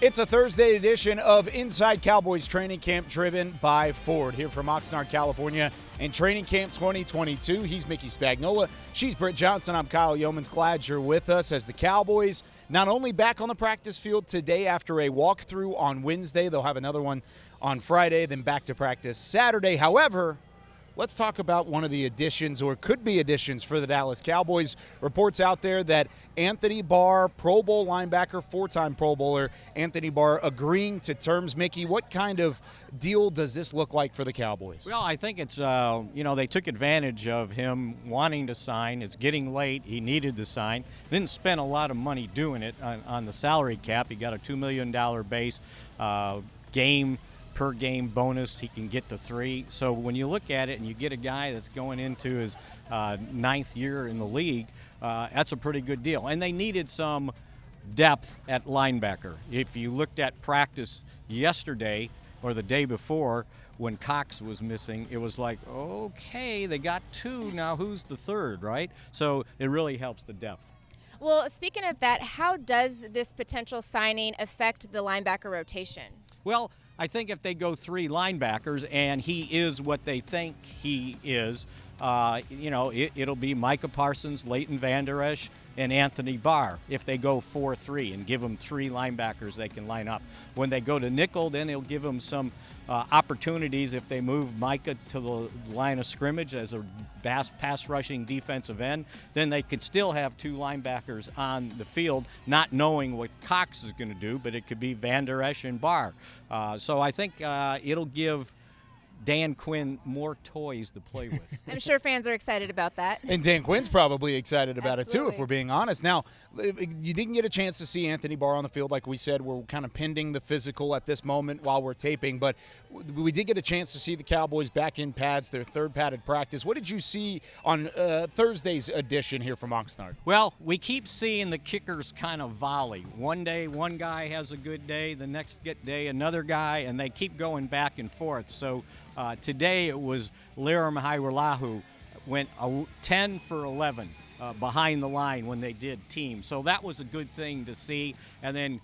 It's a Thursday edition of Inside Cowboys Training Camp, driven by Ford, here from Oxnard, California, and Training Camp 2022. He's Mickey Spagnola. She's Britt Johnson. I'm Kyle Youmans. Glad you're with us as the Cowboys not only back on the practice field today after a walkthrough on Wednesday, they'll have another one on Friday, then back to practice Saturday. However, let's talk about one of the additions, or could be additions, for the Dallas Cowboys. Reports out there that Anthony Barr, Pro Bowl linebacker, four-time Pro Bowler, Anthony Barr agreeing to terms. Mickey, what kind of deal does this look like for the Cowboys? Well, I think it's, they took advantage of him wanting to sign. It's getting late. He needed to sign. Didn't spend a lot of money doing it on the salary cap. He got a $2 million base per game bonus. He can get to 3. So when you look at it and you get a guy that's going into his 9th year in the league, that's a pretty good deal. And they needed some depth at linebacker. If you looked at practice yesterday or the day before when Cox was missing, it was like, okay, they got 2, now who's the 3rd, right? So it really helps the depth. Well, speaking of that, how does this potential signing affect the linebacker rotation? Well, I think if they go 3 linebackers and he is what they think he is, it'll be Micah Parsons, Leighton Vander Esch, and Anthony Barr. If they go 4-3 and give them 3 linebackers they can line up. When they go to nickel, then he'll give them some opportunities. If they move Micah to the line of scrimmage as a pass rushing defensive end, then they could still have 2 linebackers on the field, not knowing what Cox is going to do, but it could be Vander Esch and Barr. So I think it'll give Dan Quinn more toys to play with. I'm sure fans are excited about that. And Dan Quinn's probably excited about Absolutely. it, too, if we're being honest. Now, you didn't get a chance to see Anthony Barr on the field. Like we said, we're kind of pending the physical at this moment while we're taping. But we did get a chance to see the Cowboys back in pads, their 3rd padded practice. What did you see on Thursday's edition here from Oxnard? Well, we keep seeing the kickers kind of volley. One day, one guy has a good day. The next day, another guy. And they keep going back and forth. So today it was Liram Hairulahu went 10 for 11 behind the line when they did team. So that was a good thing to see. And then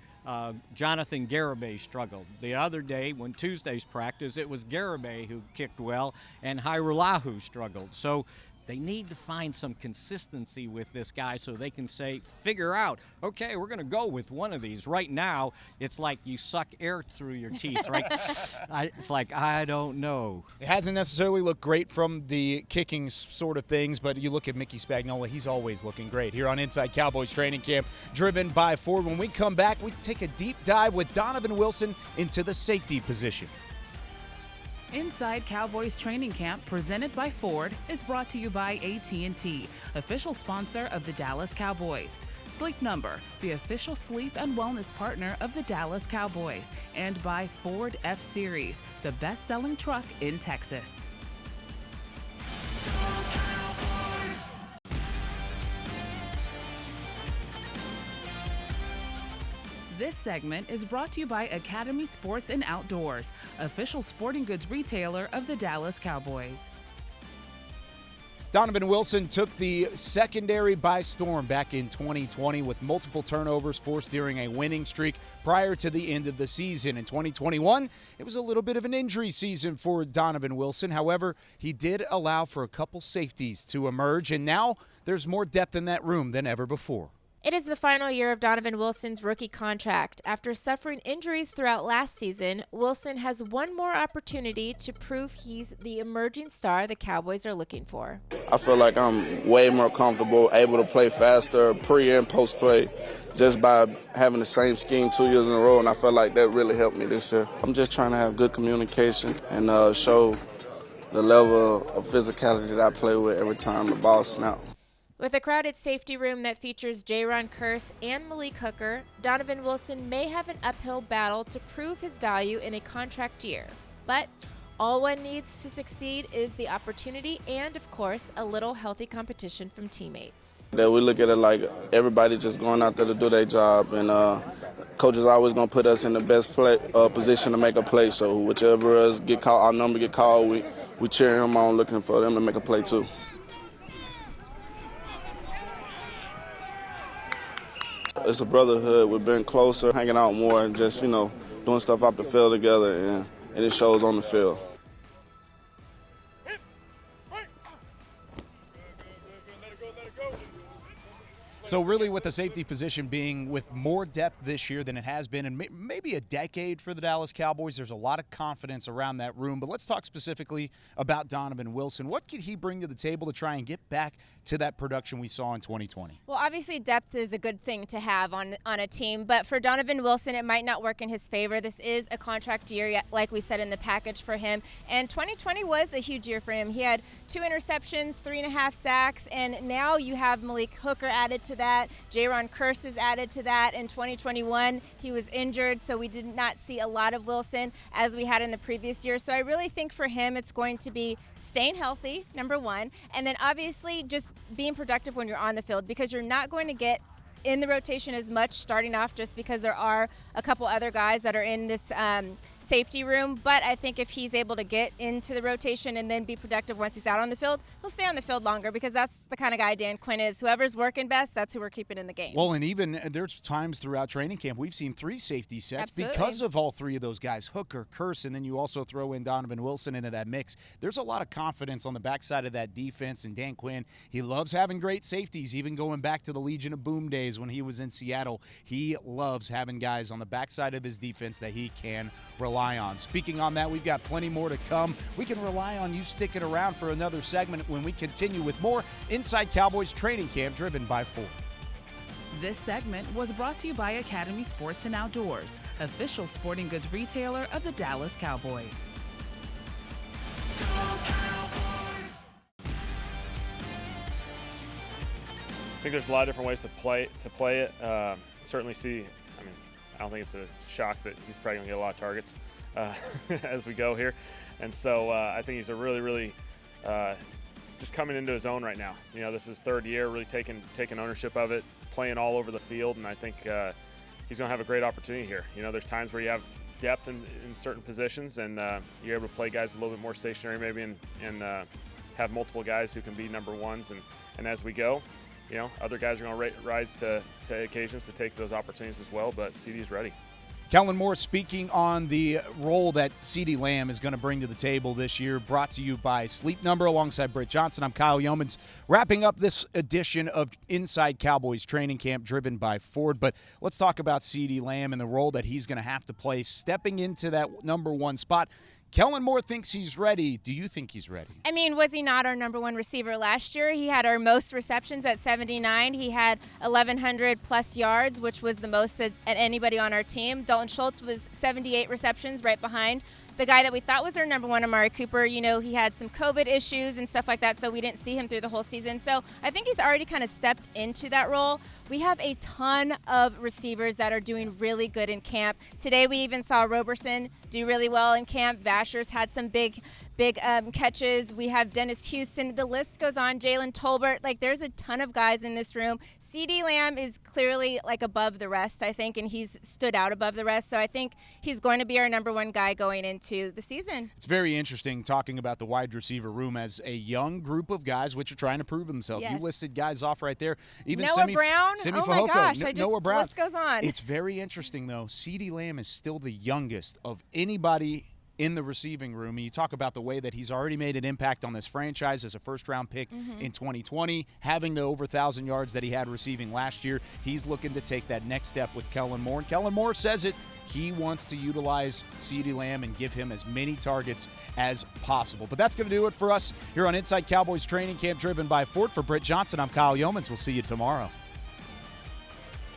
Jonathan Garibay struggled. The other day, when Tuesday's practice, it was Garibay who kicked well and Hairulahu struggled. So they need to find some consistency with this guy so they can figure out, okay, we're going to go with one of these. Right now, it's like you suck air through your teeth, right? It's like, I don't know. It hasn't necessarily looked great from the kicking sort of things, but you look at Mickey Spagnola, he's always looking great here on Inside Cowboys Training Camp, driven by Ford. When we come back, we take a deep dive with Donovan Wilson into the safety position. Inside Cowboys Training Camp, presented by Ford, is brought to you by AT&T, official sponsor of the Dallas Cowboys. Sleep Number, the official sleep and wellness partner of the Dallas Cowboys. And by Ford F-Series, the best-selling truck in Texas. This segment is brought to you by Academy Sports + Outdoors, official sporting goods retailer of the Dallas Cowboys. Donovan Wilson took the secondary by storm back in 2020 with multiple turnovers forced during a winning streak prior to the end of the season. In 2021, it was a little bit of an injury season for Donovan Wilson. However, he did allow for a couple safeties to emerge, and now there's more depth in that room than ever before. It is the final year of Donovan Wilson's rookie contract. After suffering injuries throughout last season, Wilson has one more opportunity to prove he's the emerging star the Cowboys are looking for. I feel like I'm way more comfortable, able to play faster, pre and post play, just by having the same scheme 2 years in a row, and I feel like that really helped me this year. I'm just trying to have good communication and show the level of physicality that I play with every time the ball snaps. With a crowded safety room that features Jaron Kearse and Malik Hooker, Donovan Wilson may have an uphill battle to prove his value in a contract year. But all one needs to succeed is the opportunity and, of course, a little healthy competition from teammates. That we look at it like everybody just going out there to do their job, and coaches are always going to put us in the best position to make a play. So whichever us get called, our number get called, we cheer them on, looking for them to make a play too. it's a brotherhood. We've been closer, hanging out more, and just, doing stuff off the field together, and it shows on the field. So really with the safety position being with more depth this year than it has been in maybe a decade for the Dallas Cowboys, there's a lot of confidence around that room. But let's talk specifically about Donovan Wilson. What can he bring to the table to try and get back to that production we saw in 2020? Well, obviously depth is a good thing to have on a team, but for Donovan Wilson, it might not work in his favor. This is a contract year, like we said in the package for him, and 2020 was a huge year for him. He had 2 interceptions, 3.5 sacks, and now you have Malik Hooker added to that. Jaron Kearse is added to that. In 2021, he was injured, so we did not see a lot of Wilson as we had in the previous year. So I really think for him, it's going to be staying healthy, number one, and then obviously just being productive when you're on the field, because you're not going to get in the rotation as much starting off just because there are a couple other guys that are in this safety room. But I think if he's able to get into the rotation and then be productive once he's out on the field, he'll stay on the field longer, because that's the kind of guy Dan Quinn is. Whoever's working best, that's who we're keeping in the game. Well, and even there's times throughout training camp we've seen 3 safety sets. Absolutely. Because of all 3 of those guys, Hooker, Kearse, and then you also throw in Donovan Wilson into that mix. There's a lot of confidence on the backside of that defense, and Dan Quinn, he loves having great safeties, even going back to the Legion of Boom days when he was in Seattle. He loves having guys on the backside of his defense that he can rely on. Speaking on that, we've got plenty more to come. We can rely on you sticking around for another segment when we continue with more Inside Cowboys Training Camp driven by Ford. This segment was brought to you by Academy Sports and Outdoors, official sporting goods retailer of the Dallas Cowboys. I think there's a lot of different ways to play it. Certainly see, I don't think it's a shock that he's probably going to get a lot of targets as we go here. And so I think he's a really just coming into his own right now. This is his 3rd year, really taking ownership of it, playing all over the field, and I think he's going to have a great opportunity here. There's times where you have depth in certain positions, and you're able to play guys a little bit more stationary maybe and have multiple guys who can be number ones. And as we go, other guys are going to rise to occasions to take those opportunities as well, but CD's ready. Kellen Moore speaking on the role that CeeDee Lamb is going to bring to the table this year, brought to you by Sleep Number alongside Britt Johnson. I'm Kyle Youmans, wrapping up this edition of Inside Cowboys Training Camp driven by Ford. But let's talk about CeeDee Lamb and the role that he's going to have to play stepping into that number 1 spot. Kellen Moore thinks he's ready. Do you think he's ready? Was he not our number 1 receiver last year? He had our most receptions at 79. He had 1,100 plus yards, which was the most at anybody on our team. Dalton Schultz was 78 receptions, right behind the guy that we thought was our number 1, Amari Cooper. He had some COVID issues and stuff like that, so we didn't see him through the whole season. So I think he's already kind of stepped into that role. We have a ton of receivers that are doing really good in camp. Today we even saw Roberson do really well in camp. Vasher's had some big catches. We have Dennis Houston. The list goes on. Jalen Tolbert. There's a ton of guys in this room. CeeDee Lamb is clearly above the rest, I think, and he's stood out above the rest. So I think he's going to be our number 1 guy going into the season. It's very interesting talking about the wide receiver room as a young group of guys which are trying to prove themselves. Yes. You listed guys off right there. Even Noah Brown. Semi oh Fehoko, my gosh! Noah Brown. The list goes on. It's very interesting though. CeeDee Lamb is still the youngest of anybody in the receiving room. And you talk about the way that he's already made an impact on this franchise as a first-round pick in 2020, having the over 1,000 yards that he had receiving last year. He's looking to take that next step with Kellen Moore. And Kellen Moore says it. He wants to utilize CeeDee Lamb and give him as many targets as possible. But that's going to do it for us here on Inside Cowboys Training Camp driven by Ford. For Britt Johnson, I'm Kyle Youmans. We'll see you tomorrow.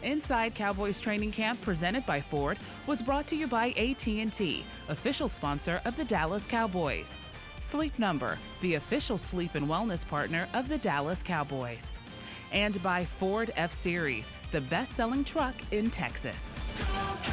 Inside Cowboys Training Camp presented by Ford was brought to you by AT&T, official sponsor of the Dallas Cowboys. Sleep Number, the official sleep and wellness partner of the Dallas Cowboys. And by Ford F-Series, the best-selling truck in Texas. Go,